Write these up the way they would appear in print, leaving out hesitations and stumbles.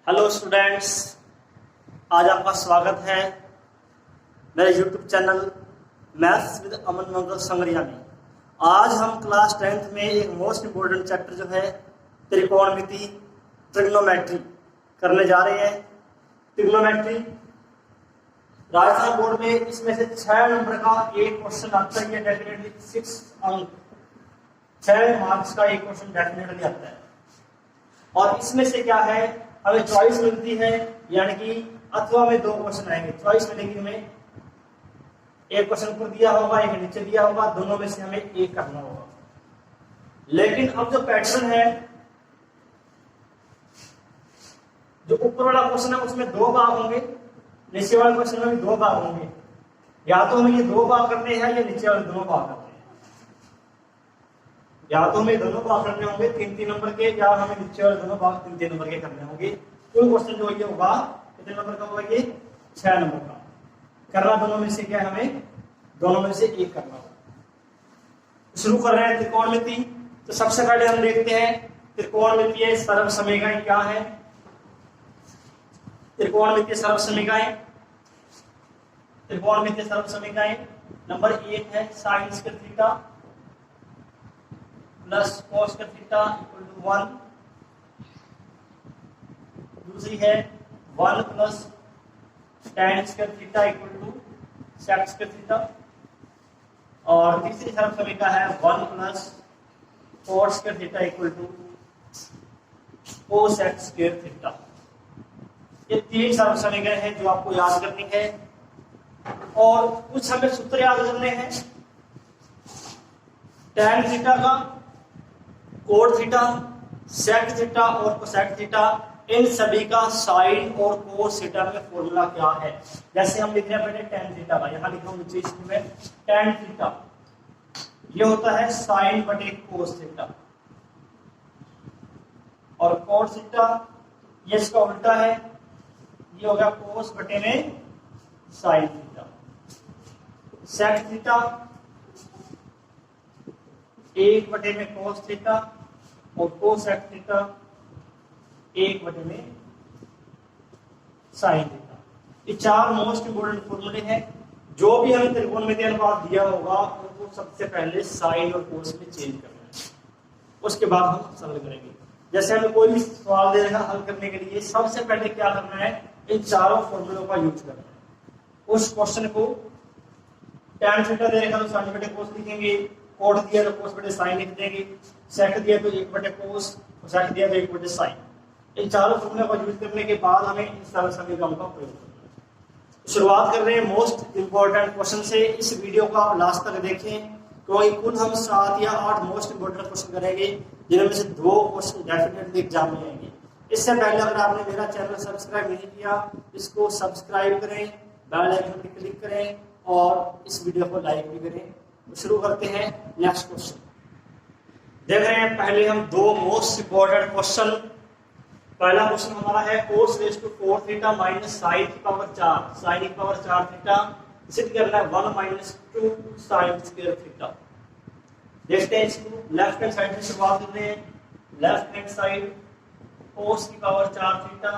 Hello students, आज आपका स्वागत है मेरे यूट्यूब चैनल मैथ्स विद अमन मंगल संगरिया में। आज हम क्लास 10th में एक मोस्ट इम्पोर्टेंट चैप्टर जो है त्रिकोणमिति ट्रिग्नोमेट्री करने जा रहे हैं। ट्रिग्नोमेट्री राजस्थान बोर्ड में इसमें से 6 नंबर का एक क्वेश्चन आता है, डेफिनेटली 6 अंक 6 मार्क्स का एक क्वेश्चन डेफिनेटली आता है। और इसमें से क्या है, हमें चॉइस मिलती है, यानी कि अथवा में 2 क्वेश्चन आएंगे। चॉइस मिलेगी हमें, एक क्वेश्चन ऊपर दिया होगा, एक नीचे दिया होगा, दोनों में से हमें एक करना होगा। लेकिन अब जो पैटर्न है, जो ऊपर वाला क्वेश्चन है उसमें 2 भाग होंगे, नीचे वाले क्वेश्चन में भी 2 भाग होंगे। या तो हमें ये 2 भाग करने हैं या नीचे वाले दोनों भाग करने हैं। या तो हमें दोनों भाग करने होंगे 3-3 नंबर के, या हमें नीचे वाले दोनों भाग 3-3 नंबर के करने होंगे। कुल क्वेश्चन जो ये होगा कितने नंबर का होगा, ये 6 नंबर का। करना दोनों में से क्या है, हमें दोनों में से एक करना होगा। शुरू कर रहे हैं त्रिकोणमिति। तो सबसे पहले हम देखते हैं त्रिकोणमितीय सर्वसमीकरण क्या है। त्रिकोणमितीय सर्वसमीकरण, त्रिकोणमितीय सर्वसमीकरण नंबर 1 है sine square theta plus cos का थीटा इक्वल टू 1। दूसरी है 1 plus tan square theta equal to sec square theta. और तीसरी सर्वसमीकरण है 1 plus cos square theta equal to cosec square theta. ये 3 सर्वसमीकरण है जो आपको याद करनी है। और कुछ हमें सूत्र याद करने हैं। tan थीटा का, कोट थीटा, सेक थीटा और कोसेक थीटा, इन सभी का साइन और कोस थीटा में फॉर्मूला क्या है। जैसे हम लिख रहे हैं पहले tan थीटा का, यहां लिखा हूं नीचे इसमें tan थीटा, ये होता है साइन बटे कोस थीटा। और कोट थीटा ये इसका उल्टा है, ये हो गया कोस बटे में साइन थीटा। सेक थीटा 1 बटे में कोस थीटा और कोसेक थीटा 1 बटे में साइन थीटा। ये 4 मोस्ट इंपोर्टेंट फॉर्मूले हैं। जो भी हमें त्रिकोणमितीय अनुपात दिया होगा उनको सबसे पहले साइन और कोस में चेंज करना है, उसके बाद हम सरल करेंगे। जैसे हमें कोई भी सवाल दे रहा है हल करने के लिए, सबसे पहले क्या करना है, इन चारों फॉर्मूलों का यूज करना है। उस क्वेश्चन को tan थीटा दे रखा तो साइन बटे कोस लिखेंगे, कोट दिया तो कोस बटे साइन लिख देंगे, सेक दिया तो 1 बटे कोस, कोसेक दिया तो 1 बटे साइन। इन चारों फॉर्मूले का यूज करने के बाद हमें इन सरल समीकरणों का प्रयोग करना है। शुरुआत कर रहे हैं मोस्ट इंपॉर्टेंट क्वेश्चन से। इस वीडियो को आप लास्ट तक देखें, क्योंकि कुल हम 7 या 8 मोस्ट इंपॉर्टेंट क्वेश्चन करेंगे, जिनमें से 2 क्वेश्चन डेफिनेटली एग्जाम में आएंगे। इससे पहले अगर आपने मेरा चैनल सब्सक्राइब नहीं किया, इसको सब्सक्राइब करें, बेल आइकन पर क्लिक करें और इस वीडियो को लाइक भी करें। तो शुरू करते हैं नेक्स्ट क्वेश्चन। देख रहे हैं पहले हम 2 मोस्ट इंपॉर्टेंट क्वेश्चन। पहला क्वेश्चन हमारा है cos raise to 4 theta minus sine की पावर 4, साइन की पावर 4 थीटा सिद्ध करना है 1 माइनस 2 साइन स्क्वायर थीटा। देखते हैं इसको, लेफ्ट हैंड साइड से शुरुआत करते हैं। लेफ्ट हैंड साइड cos की पावर 4 थीटा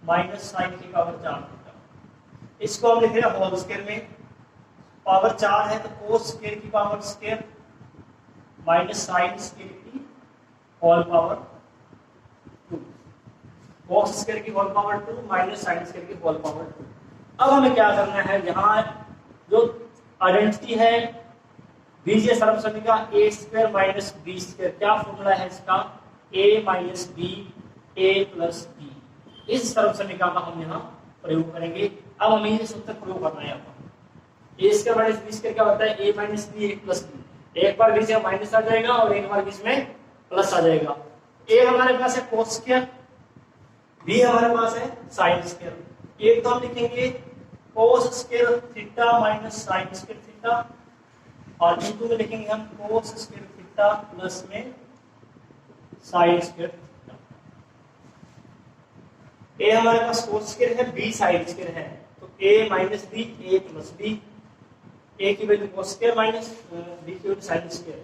माइनस साइन की पावर 4 थीटा। इसको हम लिख रहे हैं होल स्क्वायर में। पावर 4 है तो cos स्क्वायर की power square minus sine square की होल पावर 2, cos स्क्वायर की whole power 2 minus sine square की होल पावर 2। अब हमें क्या करना है, यहाँ जो आइडेंटिटी है बीजीय सर्वसमीकरण a square minus b square, क्या फॉर्मूला है इसका, a minus b a plus b। इस सर्वसमीकरण का हम यहाँ प्रयोग करेंगे। अब हमें ये सूत्र प्रयोग करना है। a square minus b square क्या होता है, a minus b a plus b। एक बार बीच में माइनस आ जाएगा और एक बार बीच में प्लस आ जाएगा। a हमारे पास है cos स्क्वायर, b हमारे पास है sin स्क्वायर। एक तो हम लिखेंगे cos square theta minus sin square theta, और इनटू में लिखेंगे हम cos स्क्वायर थीटा प्लस में sin स्क्वायर थीटा। a हमारे पास cos स्क्वायर है, b sin स्क्वायर है, तो a minus b a plus b। a की value cos square minus b की वैल्यू sin स्क्वायर।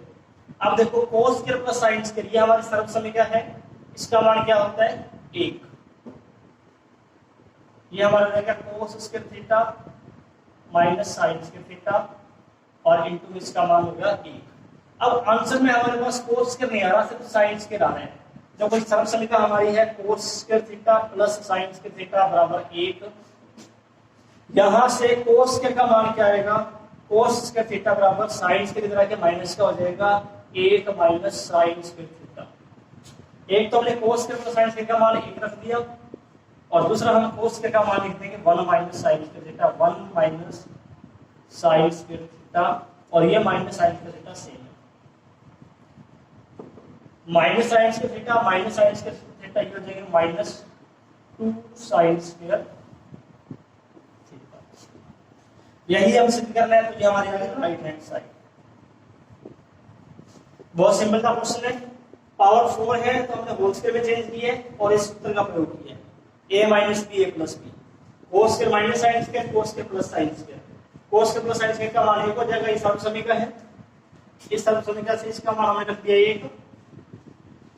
अब देखो cos square plus sin square ये हमारी सर्वसमीकरण है, इसका मान क्या होता है 1। ये हमारा रहेगा कोस square theta minus sine square theta और इनटू इसका मान होगा 1। अब आंसर में हमारे पास कोस स्क्वायर नहीं आ रहा, सिर्फ साइन स्क्वायर आ रहा है। जो कोई सरल समीकरण हमारी है कोस square theta plus sine square theta बराबर 1। यहां से कोस स्क्वायर का मान क्या आएगा, कोस स्क्वायर थीटा बराबर साइन स्क्वायर इधर आके माइनस का हो जाएगा 1 माइनस साइन स्क्वायर थीटा। एक तो हमने कोस स्क्वायर प्लस साइन स्क्वायर का मान 1 रख दिया और दूसरा हम कोस स्क्वायर का मान लिख देंगे 1 minus sine square theta, 1 minus sine square theta और ये minus sine square theta same है। Minus sine square theta minus sine square theta ये हो जाएगा माइनस 2 साइन स्क्वायर थीटा। यही हम सिद्ध करना है, तो ये हमारी आगे राइट हैंड साइड। बहुत सिंपल सा क्वेश्चन है। पावर 4 है तो हमने होल स्क्वायर में चेंज किया है और इस सूत्र का प्रयोग किया है a minus B A plus B. Cos square minus sine square, cos square plus sine square. Cos square plus sine square का मान 1 हो जाएगा, ये सर्व समीकरण है। इस सर्व समीकरण से इसका मान हमने रख दिया 1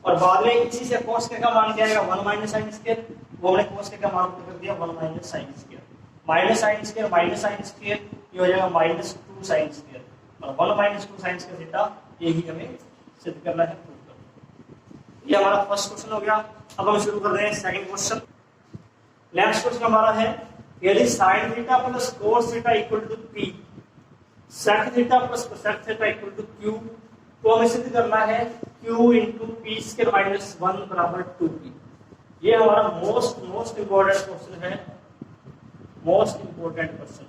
और बाद में इसी से कोस स्क्वायर का मान क्या आएगा 1 माइनस साइन स्क्वायर, वो हमने कोस स्क्वायर का मान कर दिया 1 minus sine square. Minus sine square minus sine square ये हो जाएगा माइनस 2 साइन स्क्वायर और 1 माइनस 2 साइन स्क्वायर थीटा, यही हमें सिद्ध करना है। ये हमारा फर्स्ट क्वेश्चन हो गया। अब हम शुरू कर रहे हैं सेकंड क्वेश्चन। नेक्स्ट क्वेश्चन हमारा है यदि sin theta plus cos theta equal to p, sec theta plus cosec theta equal to q, तो हमें सिद्ध करना है q into P square minus 1 बराबर 2p। ये हमारा मोस्ट इंपॉर्टेंट क्वेश्चन है, मोस्ट इंपॉर्टेंट क्वेश्चन।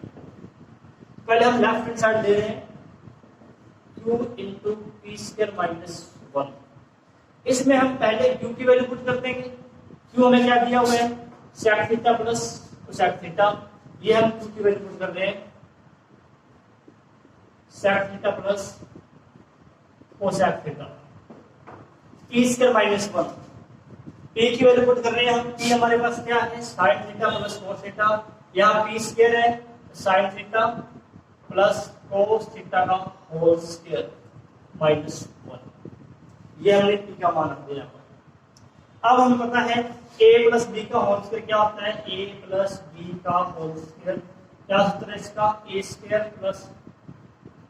पहले हम लेफ्ट हैंड साइड ले रहे हैं q into P square minus 1। इसमें हम पहले q की वैल्यू पुट कर देंगे। q हमें क्या दिया हुआ है sec theta plus cosec theta, ये हम q की वैल्यू पुट कर रहे हैं sec theta plus cosec theta. p square minus 1 p की वैल्यू पुट कर रहे हैं हम। p हमारे पास क्या है sin theta plus cos theta, यहाँ p स्क्वायर है sin theta plus cos theta का होल स्क्वायर माइनस 1। ये हमने p का मान रख दिया। अब हमें पता है a प्लस बी का होल स्क्वायर क्या होता है, a प्लस बी का होल स्क्वायर। क्या सूत्र है इसका, a square plus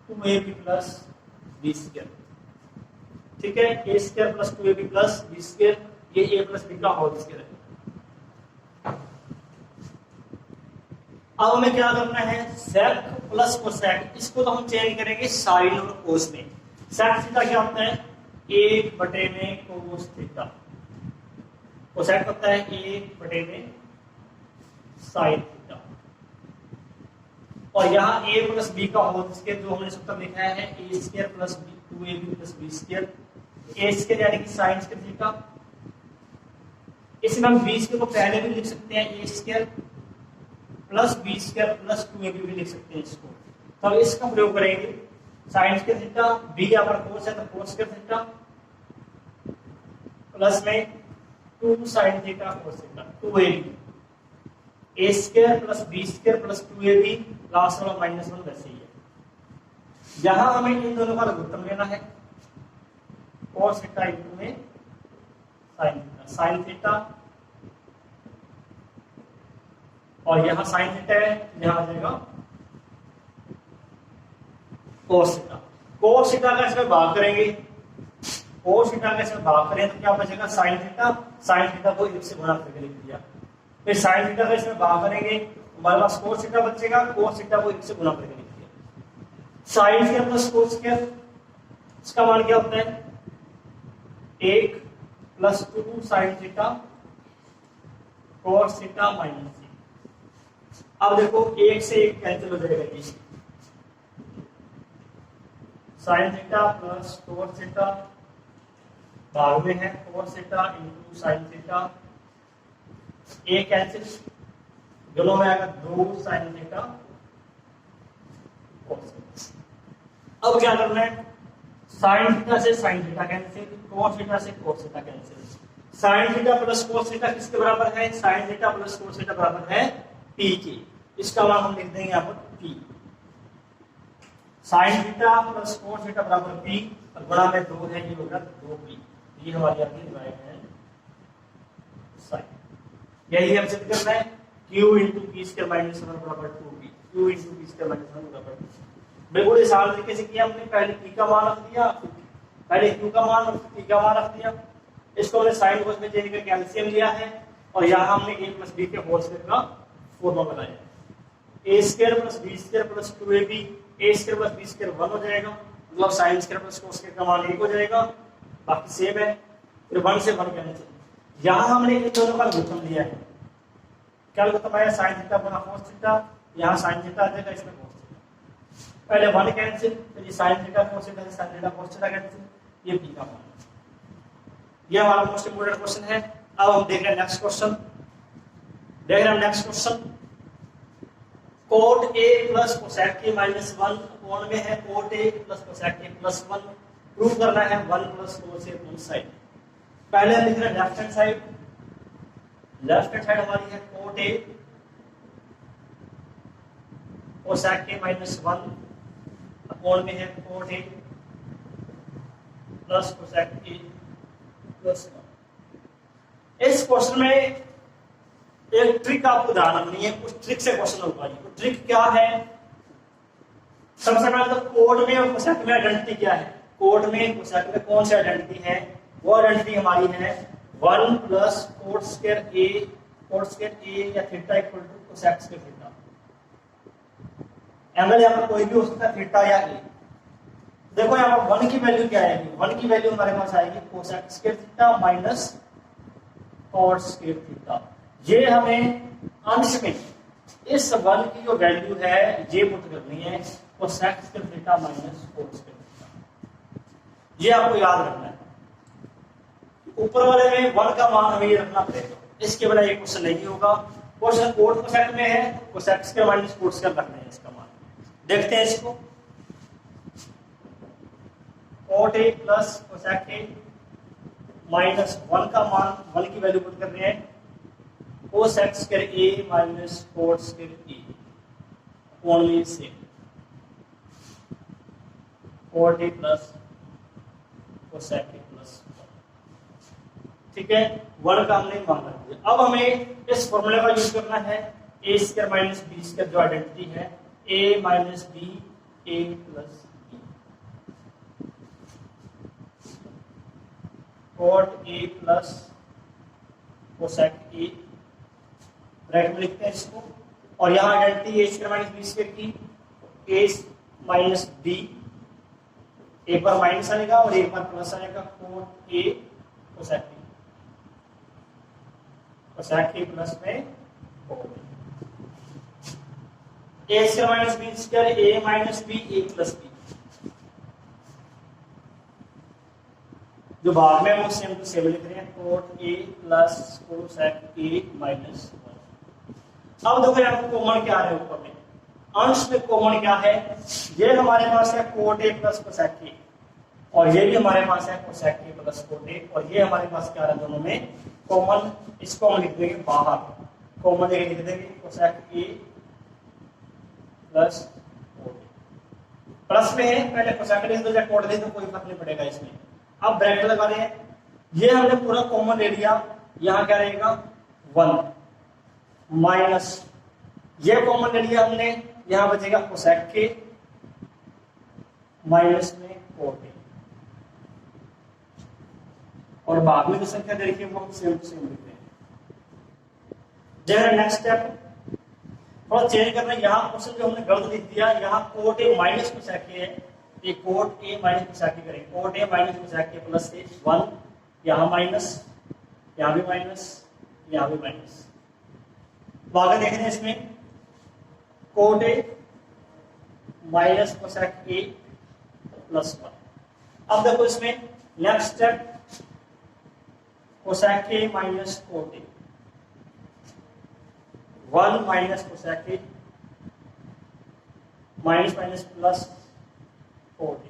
2ab plus B square. ठीक है, a square plus 2ab plus B square, ये a प्लस बी का होल स्क्वायर है। अब हमें क्या करना है sec प्लस cosec, इसको तो हम चेंज करेंगे साइन और कोस में। sec थीटा क्या होता है 1 बटे में कोस थीटा, कोसेक होता है 1 बटे में साइन थीटा। और यहाँ a प्लस बी का होल स्क्वायर जो हमने सूत्र लिखा है a square plus 2ab plus B square, a square यानी कि साइन स्क्वायर थीटा। इसमें हम b स्क्वायर को पहले भी लिख सकते हैं a square plus B square plus 2ab भी लिख सकते हैं इसको। तो अब इसका प्रयोग करेंगे साइन स्क्वायर थीटा, b यहाँ पर कोस है तो कोस स्क्वायर थीटा प्लस में 2 sine theta cos theta 2ab, a square plus b square plus 2ab, last वाला माइनस 1 वैसे ही है। यहां हमें इन दोनों का लघुत्तम लेना है कोस थीटा इनटू में साइन थीटा, साइन थीटा और यहां साइन थीटा है, यहां आ जाएगा कोस थीटा। कोस थीटा का इसमें भाग करेंगे, कोस थीटा का इसमें भाग करें तो क्या बचेगा साइन थीटा, साइन थीटा को 1 से गुणा करके लिख दिया। फिर साइन थीटा का इसमें भाग करेंगे हमारे पास कोस थीटा बचेगा, कोस थीटा को 1 से गुणा करके लिख दिया। Sign square plus cos square, इसका मान क्या होता है 1 plus 2 sine theta cos theta minus 1। अब देखो 1 से 1 कैंसिल हो जाएगा, ये sign theta plus cos theta भाग में है cos theta into sine theta, a cancel, दोनों में आएगा 2 साइन थीटा कोस थीटा। अब क्या करना है साइन थीटा से sine theta cancel, cos theta से cos theta cancel. Sine theta plus cos theta किसके बराबर है, sine theta plus cos theta बराबर है p के। इसका मान हम लिख देंगे यहाँ पर p, sign theta plus cos theta बराबर p और गुणा में 2 है, ये होगा 2p। ये हमारी आपकी राइट हैंड साइड। यही हम सिद्ध करना है। Q into P square minus one बराबर 2p, Q into P square minus one बराबर 2। बिल्कुल इस आसान तरीके से किया हमने, पहले पी का मान रख दिया, पहले क्यू का मान और पी का मान रख दिया। इसको हमने साइन कोस में चेंज करके एलसीएम लिया है और यहाँ हमने a प्लस बी के होल स्क्वायर का फॉर्मूला बनाया। A square plus B square plus 2ab, A square plus B square 1 हो जाएगा, मतलब sine square plus cos square का मान 1 हो जाएगा, बाकी सेम है। फिर 1 से 1 कैंसिल। यहाँ हमने इन दोनों का लघुत्तम लिया है। क्या लघुत्तम आया? साइन थीटा बना कोस थीटा, यहाँ साइन थीटा आ जाएगा, इसमें कोस थीटा। पहले 1 कैंसिल, फिर ये sine theta cos theta, sine theta cos theta cancel, ये पी का मान। ये हमारा मोस्ट इंपोर्टेंट क्वेश्चन है। अब हम देख रहे हैं नेक्स्ट क्वेश्चन। देख रहे हैं next question. cot a plus cosec a minus 1 कौन में है? cot a plus cosec a plus 1 prove करना है 1 plus cos a one side. पहले हम लिख रहे हैं left hand side. Left hand side हमारी है cot a cosec a minus 1 कौन में है cot a plus cosec a plus 1। इस क्वेश्चन में एक ट्रिक आपको ध्यान रखनी है, उस ट्रिक से क्वेश्चन होगा। वो ट्रिक क्या है? सबसे पहले तो कोड में और कोसेक में आइडेंटिटी क्या है? कोड में कोसेक में कौन सी आइडेंटिटी है? वो आइडेंटिटी हमारी है 1 प्लस कोट स्क्वायर a या theta equal to cosec square theta. Angle यहाँ पर कोई भी हो सकता है, थीटा या a। देखो यहाँ पर 1 की वैल्यू क्या आएगी? 1 की वैल्यू हमारे पास आएगी cosec square theta minus cot square theta. ये हमें अंश में इस 1 की जो वैल्यू है ये पुट करनी है, cosec square theta minus cot square theta. ये आपको याद रखना है। ऊपर वाले में 1 का मान हमें ये रखना पड़ेगा, इसके बिना ये क्वेश्चन नहीं होगा। क्वेश्चन कोट कोसेक में है, cosec square minus cot square रखना है इसका मान। देखते हैं इसको। Cot a plus cosec a minus 1 का मान, 1 की वैल्यू पुट करनी है cosec square a minus cot square a only same. Cot a plus cosec a plus 1। ठीक है, 1 का हमने मान रख दिया। अब हमें इस फॉर्मूले का यूज करना है a square minus b square, जो आइडेंटिटी है a minus b a plus b। Cot a plus cosec a, bracket में लिखते हैं इसको, और यहाँ identity a square minus b square की, a माइनस b, a पर माइनस आएगा और a पर प्लस आएगा, cot a cosec b, cosec a plus में cot a square minus b square, a minus b a plus b। जो बाद में वो सेम टू सेम लिख रहे हैं, cot a plus cosec a minus 1। अब देखो यहाँ कॉमन क्या है ऊपर में, अंश में कॉमन क्या है? ये हमारे पास है cot a plus cosec a, और ये भी हमारे पास है cosec a plus cot a, और ये हमारे पास क्या है दोनों में कॉमन। इसको हम लिख देंगे बाहर, कॉमन लिख देंगे cosec a plus cot a। Plus में है, पहले कोसेक लिख दो या कोट लिख दो, कोई फर्क नहीं पड़ेगा इसमें। अब ब्रैकेट लगा रहे हैं, ये हमने पूरा कॉमन ले लिया, यहाँ क्या रहेगा 1 माइनस ये कॉमन ले लिया हमने, यहाँ बचेगा कोसेक के माइनस में कोट a, और बाद में जो संख्या दे रखी है वो हम सेम टू सेम लिखते हैं। नेक्स्ट स्टेप थोड़ा चेंज करना है। यहाँ क्वेश्चन जो हमने गलत लिख दिया, यहाँ cot a minus cosec a है, ये cot a minus cosec a करेंगे, cot a minus cosec a plus 1, यहाँ माइनस, यहाँ भी माइनस, यहाँ भी माइनस। आगे देख रहे हैं इसमें cot a minus cosec a plus 1। अब देखो इसमें next step, cosec a minus cot a, 1 minus cosec a minus minus plus cot a,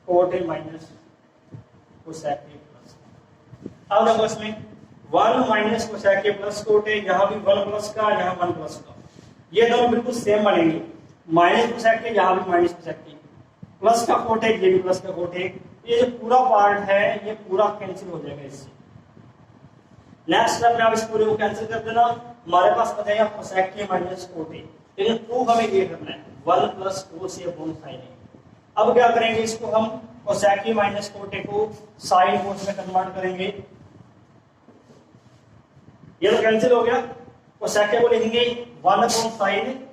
cot a minus cosec a plus. अब देखो इसमें 1 minus cosec a plus cot a, यहाँ भी 1 plus का, यहाँ 1 प्लस का, ये दोनों बिल्कुल सेम बनेंगे। माइनस कोसेक a, यहाँ भी माइनस कोसेक a, प्लस का कोट a, ये भी प्लस का कोट a, ये जो पूरा पार्ट है ये पूरा कैंसिल हो जाएगा इससे। नेक्स्ट स्टेप में आप इस पूरे को कैंसिल कर देना, हमारे पास बचेगा कोसेक के माइनस कोट ए। लेकिन प्रूफ हमें ये करना है 1 प्लस कोस ए अपॉन साइन ए। अब क्या करेंगे, इसको हम कोसेक के माइनस कोट ए को साइन कोस में कन्वर्ट करेंगे। ये तो कैंसिल हो गया, कोसेक को लिखेंगे 1 अपॉन साइन ए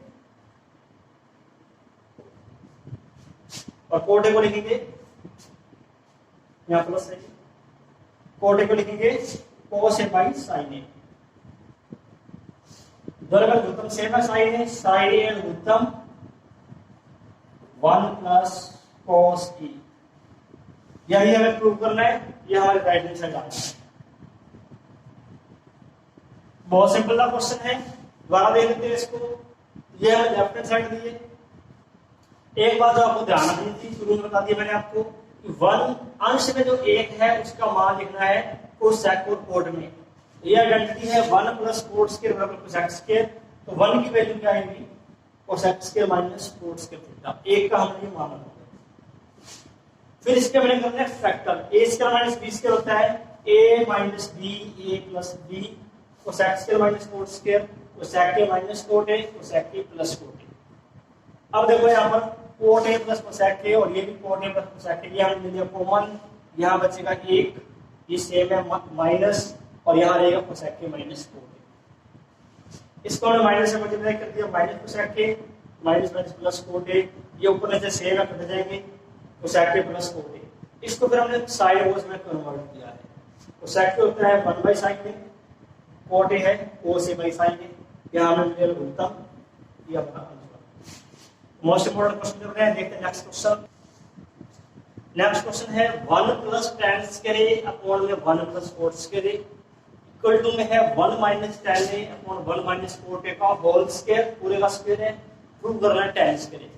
और कोट ए को लिखेंगे यहाँ प्लस है, कोट ए को लिखेंगे कोस ए बाई साइन ए। दोनों का लघुत्तम सेम है, साइन ए, साइन ए लघुत्तम 1 प्लस कोस ई। यही हमें प्रूव करना है, ये हमारे राइट हैंड साइड आता है। बहुत सिंपल सा क्वेश्चन है, दोबारा देख लेते हैं इसको। ये हमें लेफ्ट हैंड साइड दिए। एक बात जो आपको ध्यान रखनी थी, शुरू में बता दिया मैंने आपको कि 1 अंश में जो 1 है उसका मान लिखना है कोसेक और कोट में। ये आइडेंटिटी है 1 प्लस कोट स्क्वायर बराबर कोसेक स्क्वायर। तो 1 की वैल्यू क्या आएगी, cosec square minus cot square theta. 1 का हमने मान रखा। फिर इसके मैंने करना है factor, A square minus B square होता है A minus B A plus B, cosec square minus cot square, cosec के माइनस कोट ए, कोसेक के प्लस कोट ए। अब देखो यहाँ पर कोट ए प्लस कोसेक के और ये भी कोट ए प्लस कोसेक के, ये हमने ले लिया कॉमन। यहाँ बचेगा 1, ये सेम है माइनस, और यहाँ रहेगा कोसेक के माइनस कोट ए। इसको हमने माइनस से मल्टीप्लाई कर दिया, माइनस कोसेक के माइनस माइनस प्लस कोट ए। ये ऊपर नीचे सेम है, कट जाएंगे, कोसेक के प्लस कोट ए। इसको फिर हमने साइन कोस में कन्वर्ट किया है। कोसेक के होता है 1 by sine A, cot A है कोस ए बाई साइन ए। यहाँ हमने लिया लघुत्तम, ये अपना मोस्ट इंपोर्टेंट क्वेश्चन चल रहा है। देखते हैं नेक्स्ट क्वेश्चन। नेक्स्ट क्वेश्चन है 1 plus tan square A upon में 1 plus cot square A equal to में है 1 minus tan A upon 1 minus cot A का होल स्क्वायर, पूरे का स्क्वायर है। प्रूव करना है tan स्क्वायर ए,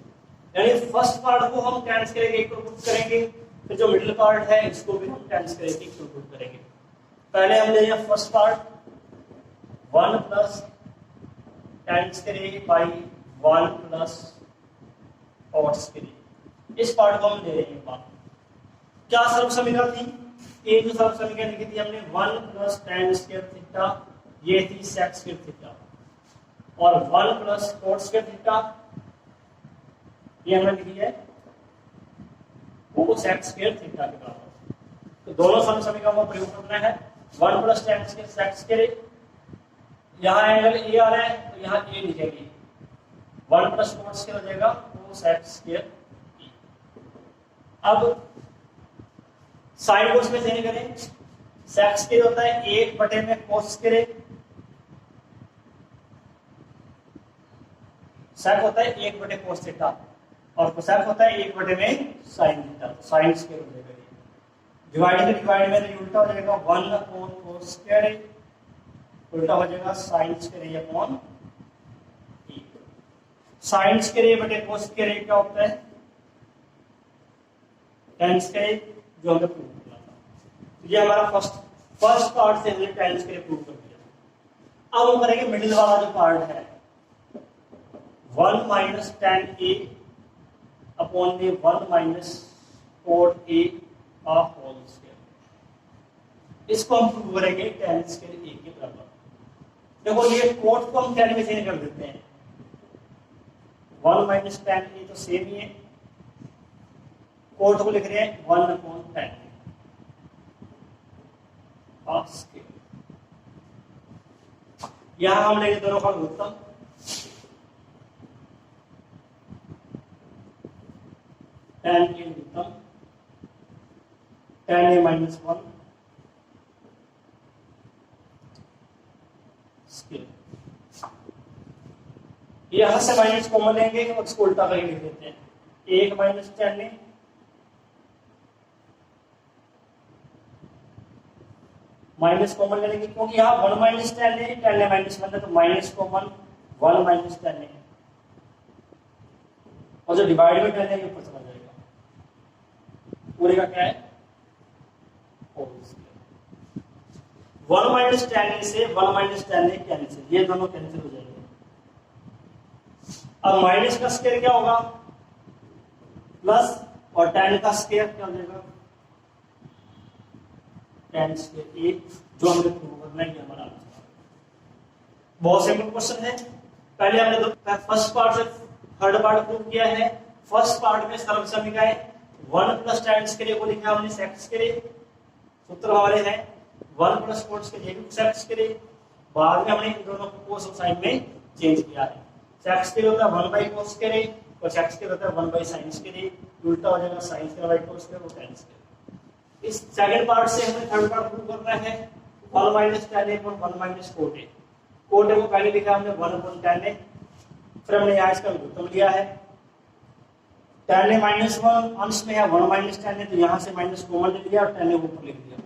यानी फर्स्ट पार्ट को हम tan स्क्वायर के इक्वल पुट करेंगे, फिर जो मिडिल पार्ट है इसको भी हम tan स्क्वायर के इक्वल पुट करेंगे। पहले हम ले लें first part 1 plus tan square A by 1 plus cot square A. इस पार्ट को हम ले रहे हैं। बात क्या सर्व समीकरण थी, एक जो सर्व समीकरण लिखी थी हमने 1 प्लस tan स्क्वायर थीटा, ये थी sec स्क्वायर थीटा, और 1 प्लस कोट स्क्वायर थीटा ये हमने लिखी है sec स्क्वायर थीटा के बराबर। तो दोनों सर्व समीकरण का प्रयोग करना है। 1 plus tan square sec square, यहाँ एंगल ए आ रहा है तो यहाँ ए लिखेंगे, 1 प्लस कोट स्क्वायर हो जाएगा sec स्क्वायर। अब साइन कोस में चेंज करें, sec स्क्वायर होता है 1 बटे में कोस स्क्वायर, sec होता है 1 बटे कोस थीटा, और कोसेक होता है 1 बटे में साइन थीटा। तो साइन स्क्वायर हो जाएगा, डिवाइड में तो उल्टा हो जाएगा 1 अपॉन कोस स्क्वायर, उल्टा हो जाएगा sine square upon e। Sine square बटे कोस स्क्वायर क्या होता है, tan स्क्वायर, जो हमने प्रूव किया था। ये हमारा फर्स्ट पार्ट से हमने tan स्क्वायर प्रूव कर दिया। अब हम करेंगे मिडिल वाला जो पार्ट है 1 माइनस tan ए अपॉन में 1 माइनस कोट ए का होल स्क्वायर। इसको हम प्रूव करेंगे tan स्क्वायर ए के बराबर। देखो ये कोट को हम tan में चेंज कर देते हैं, 1 माइनस tan ए तो सेम ही है, कोट को लिख रहे हैं 1 अपॉन tan का स्क्वायर। यहां हम लेंगे दोनों का लघुत्तम, tan के लघुत्तम tan ए माइनस 1 स्क्वायर। यहां से माइनस कॉमन लेंगे और इसको उल्टा करके लिख देते हैं, 1 माइनस tan ए माइनस कॉमन लेंगे, क्योंकि यहाँ 1 माइनस tan ए माइनस 1 है, तो माइनस कॉमन 1 माइनस tan ए, और जो डिवाइड में tan ए ऊपर चला जाएगा, पूरे का क्या है 1 माइनस tan ए से 1 माइनस tan ए कैंसिल, ये दोनों कैंसिल हो जाएंगे। अब माइनस का स्क्वायर क्या होगा प्लस, और tan का स्क्वायर क्या हो जाएगा tan स्क्वायर ए, जो हमने प्रूव करना है, ये हमारा आंसर। बहुत सिंपल क्वेश्चन है। पहले हमने फर्स्ट पार्ट से थर्ड पार्ट प्रूव किया है। फर्स्ट पार्ट में सर्वसमीकरण 1 प्लस tan स्क्वायर को लिखा हमने sec स्क्वायर, सूत्र हमारे हैं 1 plus cos square sec square. बाद में हमने इन दोनों को cos और sin में चेंज किया है। sec स्क्वायर होता है 1 बाई cos स्क्वायर और sec स्क्वायर होता है 1 बाई sin स्क्वायर, उल्टा हो जाएगा sin square by cos square और tan स्क्वायर। इस सेकंड पार्ट से हमें थर्ड पार्ट प्रूव करना है 1 माइनस tan a और 1 minus cot a। cot a को पहले लिखा हमने 1 upon tan a, फिर हमने यहाँ इसका व्युत्क्रम लिया है। tan a माइनस 1 अंश में है 1 माइनस tan a, तो यहाँ से माइनस कॉमन ले लिया और tan a ऊपर लिख दिया।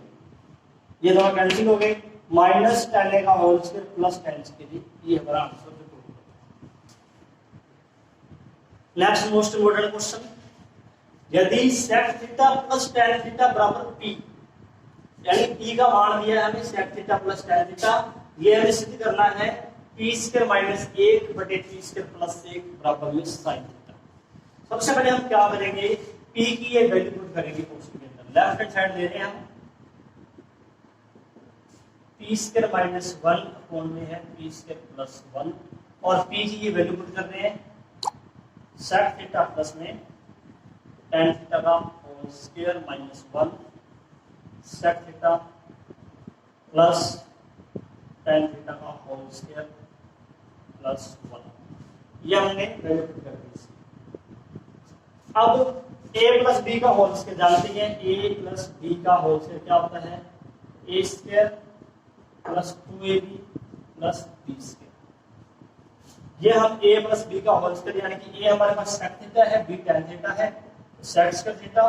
ये दोनों कैंसिल हो गए, माइनस tan a का whole square plus tan square, ये हमारा answer. Next most important question, यदि sec theta plus tan theta बराबर p, यानी p का मान दिया है हमें sec theta plus tan theta, ये हमें सिद्ध करना है p स्क्वायर माइनस 1 बटे p स्क्वायर प्लस 1 बराबर में sin थीटा। सबसे पहले हम क्या करेंगे, p की ये वैल्यू पुट करेंगे क्वेश्चन के अंदर। लेफ्ट हैंड साइड ले रहे हैं हम, p स्क्वायर माइनस 1 अपॉन में है p स्क्वायर प्लस 1, और p की ये वैल्यू पुट कर रहे हैं sec थीटा प्लस में tan थीटा का whole square minus 1 sec theta plus tan theta का होल स्क्वायर प्लस 1, ये हमने वैल्यू पुट कर दी। अब a प्लस b का होल स्क्वायर जानते हैं, a प्लस b का होल स्क्वायर क्या होता है, a square plus 2ab plus b square. ये हम a प्लस b का होल स्क्वायर, यानी कि a हमारे पास sec थीटा है, b tan थीटा है, sec square theta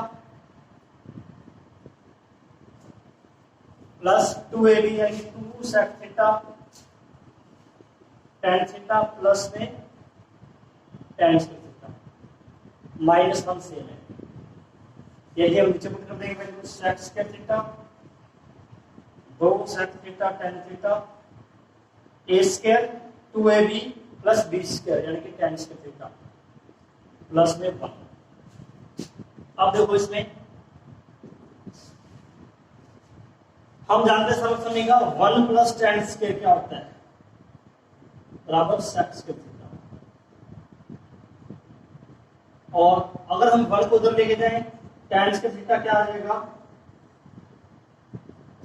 plus 2ab यानी कि 2 sec theta tan theta plus में tan square theta minus 1 same है। यही हम नीचे पुट कर देंगे value sec square theta 2 sec theta tan theta a square 2ab plus b square यानी कि tan स्क्वायर थीटा प्लस में 1। अब देखो इसमें हम जानते हैं सर्वसमीकरण 1 प्लस tan स्क्वायर क्या होता है, बराबर sec स्क्वायर थीटा, और अगर हम 1 को उधर लेके जाएं tan स्क्वायर थीटा क्या आ जाएगा,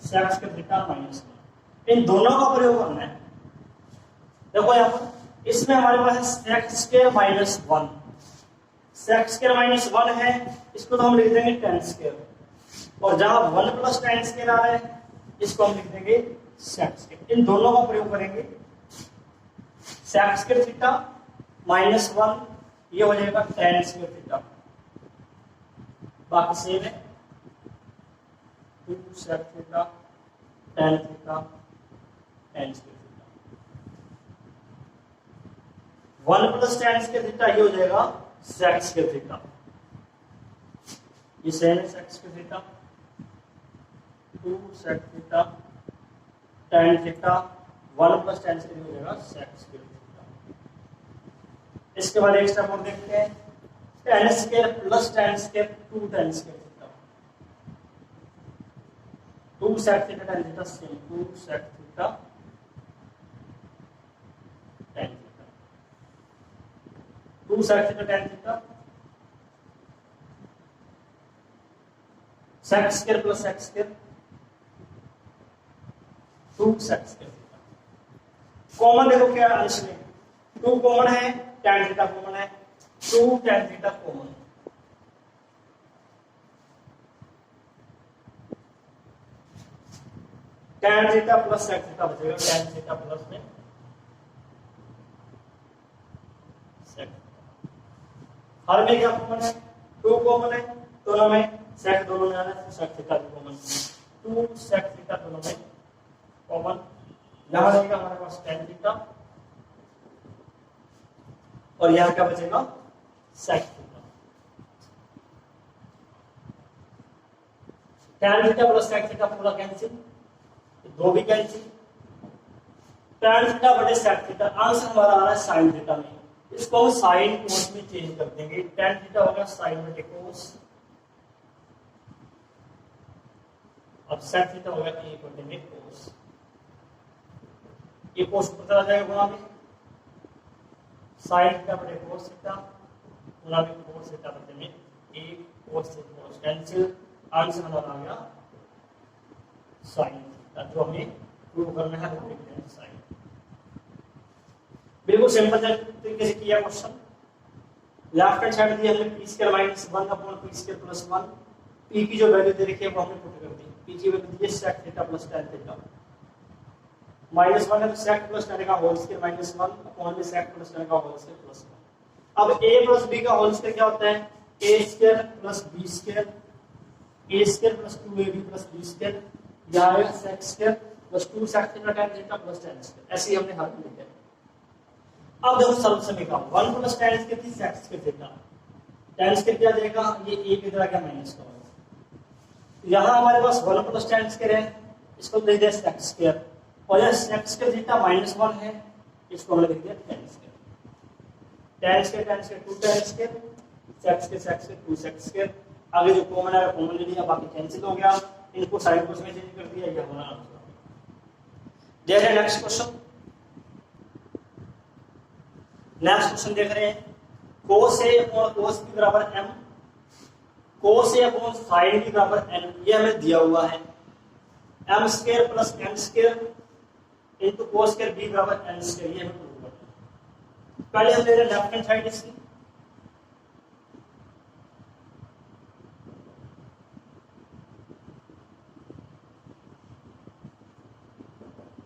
sec स्क्वायर थीटा माइनस 1। इन दोनों का प्रयोग करना है। देखो यहाँ पर इसमें हमारे पास है sec square minus 1, sec square minus 1 है, इसको तो हम लिख देंगे tan स्क्वायर, और जहां 1 प्लस tan स्क्वायर आ रहा है इसको हम लिख देंगे sec स्क्वायर। इन दोनों का प्रयोग करेंगे, sec स्क्वायर थीटा माइनस 1 ये हो जाएगा tan स्क्वायर थीटा, बाकी सेम है 2 sec theta tan theta tan square. 1 plus tan square theta ये हो जाएगा sec स्क्वायर थीटा, ये सेम है sec square theta 2 sec theta tan theta 1 plus tan square हो जाएगा sec स्क्वायर थीटा। इसके बाद एक स्टेप और देखते हैं, tan square plus tan square 2 tan square theta 2 sec theta tan theta same 2 sec theta tan 2 sec theta tan theta sec square plus sec square 2 sec square theta. Common देखो क्या है इसमें, 2 कॉमन है, tan theta common है, 2 tan theta common है। tan theta plus sec theta बचेगा, tan theta plus में sec। हर में क्या कॉमन है, 2 कॉमन है, दोनों में sec दोनों में आ रहा है, sec थीटा भी कॉमन, 2 sec थीटा दोनों में कॉमन। यहां रहेगा हमारे पास tan थीटा और यहां क्या बचेगा sec theta. tan theta plus sec theta पूरा कैंसिल, दो भी कैंसिल, tan थीटा बटे sec थीटा, आंसर हमारा आ रहा है sin थीटा में, इसको हम sin cos में चेंज कर देंगे, tan थीटा होगा sin बटे cos अब सेक थीटा हो गया ए बटे में कोस, ये कोस ऊपर चला जाएगा गुणा में साइन थीटा बटे कोस थीटा गुणा में कोस थीटा बटे में ए कोस से कोस कैंसिल, आंसर हमारा आ गया साइन थीटा, जो हमें प्रूव करना है वो लिखते हैं साइन। बिल्कुल सिंपल तरीके से किया क्वेश्चन। लेफ्ट हैंड साइड दी हमने P square minus 1 upon P square plus 1, P की जो वैल्यू दे रखी है वो हमने पुट कर दी, पी की वैल्यू दी है sec theta plus tan theta, minus 1 है तो sec प्लस tan का होल स्क्वायर माइनस 1 अपॉन में sec प्लस tan का होल स्क्वायर प्लस 1। अब a प्लस b का होल स्क्वायर क्या होता है, a square plus b square, a square plus 2ab plus b square, या आएगा sec square plus 2 sec theta tan theta plus tan square. ऐसे ही हमने हल कर लिया। अब देखो सरल समीकरण 1 प्लस tan स्क्वायर थी sec square theta, tan square क्या देगा, ये a की तरह क्या माइनस का होगा, यहां हमारे पास 1 प्लस tan स्क्वायर है, इसको लिख दिया sec स्क्वायर, और यह sec स्क्वायर थीटा माइनस 1 है, इसको हमने लिख दिया tan square, tan square 2 tan square, sec square 2 sec square. आगे जो कॉमन है कॉमन ले लिया, बाकी कैंसिल हो गया, इनको साइन कोस में चेंज कर दिया, ये हमारा आंसर। देखते हैं नेक्स्ट क्वेश्चन। नेक्स्ट क्वेश्चन देख रहे हैं, cos a upon cos b बराबर m, cos a upon sin b बराबर n, ये हमें दिया हुआ है, m square plus n square into cos square b बराबर n स्क्वायर, ये हमें प्रूव करना है। पहले हम ले रहे हैं लेफ्ट हैंड साइड इसकी,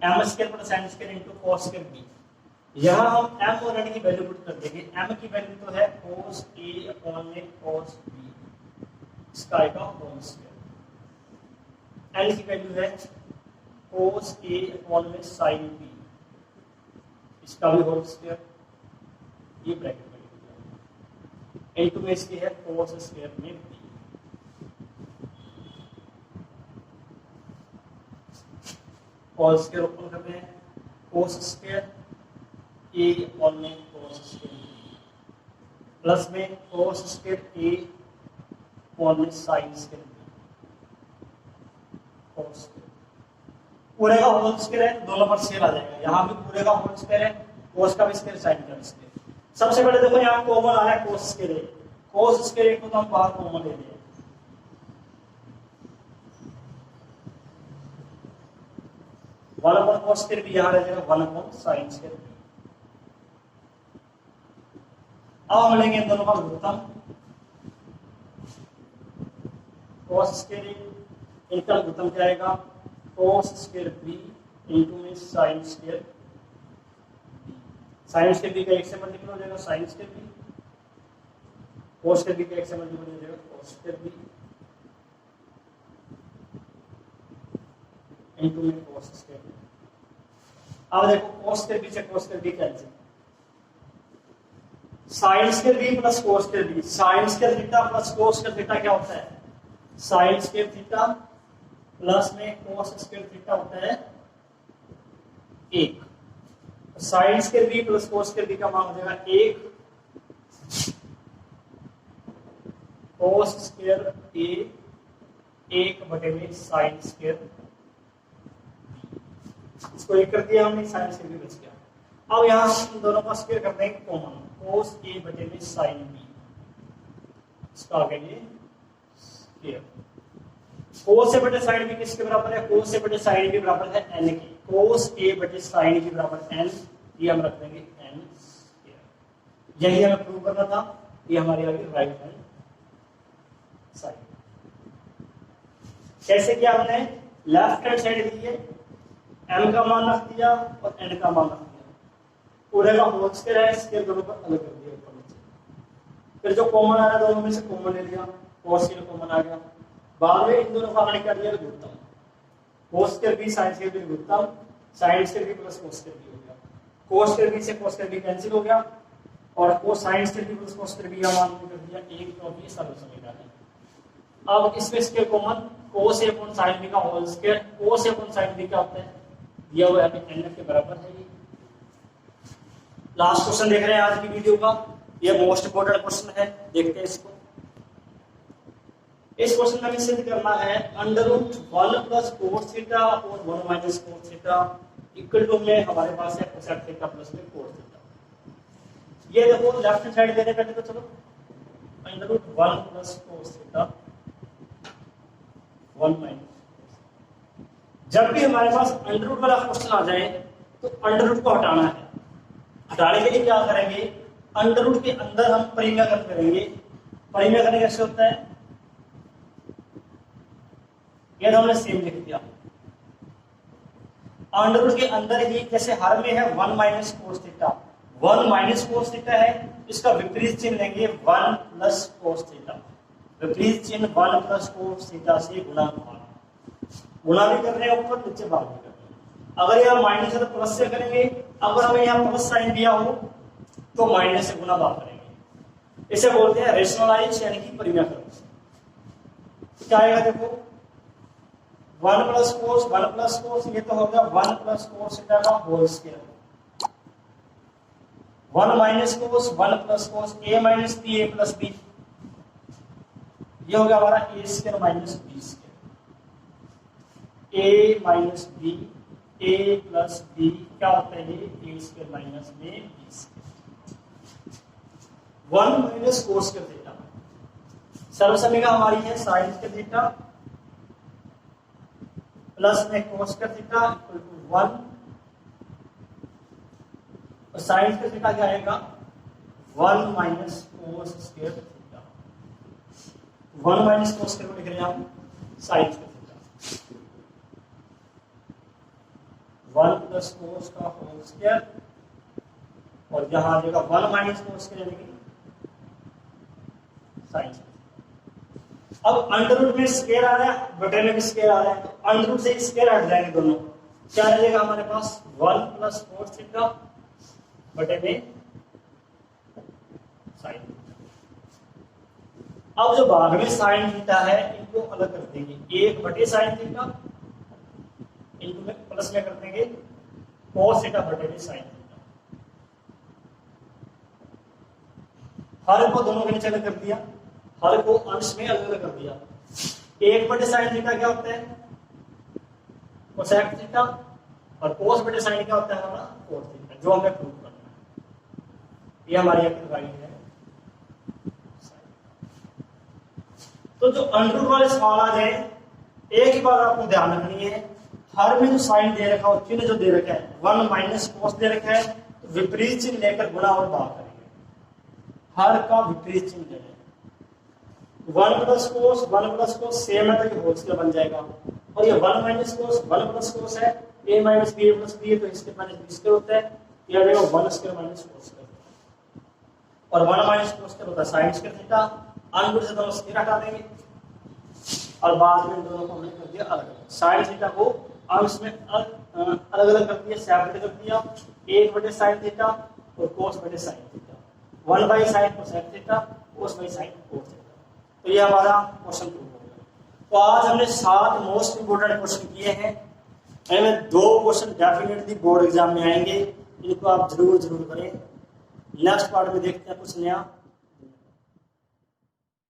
m square plus n square into cos square b, यहां हम m और n की वैल्यू पुट कर देंगे। m की वैल्यू तो है cos a अपॉन में cos b, इसका आएगा होल स्क्वायर, n की वैल्यू है cos a अपॉन में sin b, इसका भी होल स्क्वायर, ये ब्रैकेट में लिख दिया, इनटू में इसकी है cos स्क्वायर में b, होल स्क्वायर ओपन कर रहे हैं, cos स्क्वायर a अपॉन में cos स्क्वायर प्लस में cos स्क्वायर a अपॉन में sin स्क्वायर cos स्क्वायर, पूरे का होल स्क्वायर है, दोनों पर स्क्वायर आ जाएगा, यहाँ भी पूरे का होल स्क्वायर है, cos का भी स्क्वायर sin का भी स्क्वायर। सबसे पहले देखो यहाँ कॉमन आ रहा है cos स्क्वायर, cos स्क्वायर को तो हम बाहर कॉमन ले लें, वन अपॉन cos स्क्वायर भी यहाँ रह जाएगा 1 अपॉन sin स्क्वायर। अब हम लेंगे इन दोनों का गुणोत्तम, cos स्क्वायर इनका गुणोत्तम क्या आएगा, cos स्क्वायर b इनटू में sin square b, sin square b का 1 से मल्टीप्लाई हो जाएगा sin square b, cos square b का 1 से मल्टीप्लाई हो जाएगा cos स्क्वायर b इनटू में cos स्क्वायर b। अब देखो cos स्क्वायर b से cos square b cancel, sin square b plus cos square b, sin square theta plus cos square theta क्या होता है, sin स्क्वायर थीटा प्लस में cos square theta होता है 1, sin square b plus cos square b का मान हो जाएगा 1 cos स्क्वायर a 1 बटे में sin स्क्वायर b, इसको 1 कर दिया हमने, sin स्क्वायर b बच गया। अब यहाँ हम दोनों का स्क्वायर कर देंगे कॉमन, cos a बटे में sin b, इसका आगे ये स्क्वायर, cos a बटे sin b किसके बराबर है, cos a बटे sin b बराबर है n के, cos a बटे sin b बराबर n, ये हम रख देंगे n स्क्वायर, यही हमें प्रूव करना था, ये हमारी आ गई राइट हैंड साइड। कैसे किया हमने, लेफ्ट हैंड साइड दी है, m का मान रख दिया और n का मान रख दिया, पूरे का होल स्क्वायर है, स्क्वायर दोनों पर अलग कर दिया ऊपर नीचे, फिर जो कॉमन आ रहा है दोनों में से कॉमन ले लिया, cos स्क्वायर कॉमन आ गया, बाद में इन दोनों का हमने कर दिया गुणोत्तम, cos square b sin square b गुणोत्तम, sin square b plus cos square b हो गया, cos स्क्वायर b से cos स्क्वायर b कैंसिल हो गया, और cos sin square b plus cos square b का मान कर दिया 1, क्योंकि सरल समीकरण है। अब इसमें square common, cos a upon sin b का whole square, cos a upon sin b क्या होता है, दिया हुआ है n के बराबर है। लास्ट क्वेश्चन देख रहे हैं आज की वीडियो का, ये मोस्ट इंपोर्टेंट क्वेश्चन है, देखते हैं इसको। इस क्वेश्चन में हमें सिद्ध करना है under root 1 plus cos theta और 1 minus cos theta equal to में हमारे पास है कोसेक थीटा प्लस में कोस थीटा। ये देखो लेफ्ट हैंड साइड दे रहे पहले तो चलो under root 1 plus cos theta 1 minus. जब भी हमारे पास अंडर रूट वाला क्वेश्चन आ जाए तो अंडर रूट को हटाना है। हटाने के लिए क्या करेंगे, अंडर रूट के अंदर हम परिमेयकरण करेंगे। परिमेयकरण कैसे होता है, ये तो हमने सेम लिख दिया। अंडर रूट के अंदर ही जैसे हर में है 1 minus cos theta, 1 minus cos theta है, इसका विपरीत चिन्ह लेंगे 1 प्लस कोस थीटा। विपरीत चिन्ह 1 प्लस कोस थीटा से गुणा भी कर रहे हैं ऊपर नीचे भाग भी कर रहे हैं। अगर यह माइनस है तो प्लस से करेंगे, अगर हमें यहाँ प्लस साइन दिया हो तो माइनस से गुणा भाग करेंगे। इसे बोलते हैं रेशनलाइज यानी कि परिमेयकरण। क्या आएगा देखो 1 प्लस कोस ये तो हो गया 1 प्लस कोस थीटा का whole square. 1 minus cos 1 plus cos a minus B a plus B, ये हो गया हमारा a square minus B square. a minus B a plus B क्या होता है ये a स्क्वायर माइनस में b square. 1 minus cos square theta सर्वसमीका हमारी है साइन स्क्वायर थीटा प्लस में cos square theta equal to 1 और साइन स्क्वायर थीटा क्या आएगा 1 minus cos square theta. 1 minus cos square को लिख रहे हैं हम साइन स्क्वायर थीटा 1 प्लस कोस का होल स्क्वायर और यहां आ जाएगा 1 माइनस कोस स्क्वायर यानी साइन स्क्वायर। अब अंडर रूट में स्क्वायर आ रहा है, बटे में भी स्क्वायर आ रहा है, तो अंडर रूट से स्क्वायर हट जाएंगे दोनों। क्या रहेगा हमारे पास 1 प्लस कोस थीटा बटे में साइन थीटा। अब जो भाग में साइन थीटा है इनको अलग कर देंगे, 1 बटे साइन थीटा इनको में प्लस में कर देंगे कोस थीटा बटे में साइन थीटा। हर को दोनों के नीचे अलग कर दिया, हर को अंश में अलग अलग कर दिया। 1 बटे साइन थीटा क्या होता है कोसेक थीटा और कोस बटे साइन क्या होता है हमारा कोस थीटा, जो हमें प्रूव करना है। ये हमारी एक्सरसाइज है। तो जो अंडर रूट वाले सवाल आ जाए एक ही बात आपको ध्यान रखनी है, हर में जो साइन दे रखा है चिन्ह जो दे रखा है 1 माइनस कोस दे रखा है तो विपरीत चिन्ह लेकर गुणा और भाग करेंगे। हर का विपरीत चिन्ह दे 1 प्लस कोस सेम है तो ये होल स्क्वायर बन जाएगा और ये 1 माइनस कोस 1 प्लस कोस है a minus B a plus B है तो इसके माइनस बी स्क्वायर होता है, ये आ जाएगा 1 स्क्वायर माइनस कोस स्क्वायर और 1 माइनस कोस स्क्वायर होता है साइन स्क्वायर थीटा। अंडर से दोनों स्क्वायर हटा देंगे और बाद में दोनों को हमने कर दिया अलग अलग। साइन थीटा को अंश में अलग अलग कर दिया, सेपरेट कर दिया, 1 बटे साइन थीटा और कोस बटे sine theta, 1 by sine cosec theta cos by sine cos theta. तो ये हमारा क्वेश्चन प्रूव हो गया। तो आज हमने 7 मोस्ट इंपोर्टेंट क्वेश्चन किए हैं, इनमें 2 क्वेश्चन डेफिनेटली बोर्ड एग्जाम में आएंगे, इनको आप जरूर करें। नेक्स्ट पार्ट में देखते हैं कुछ नया।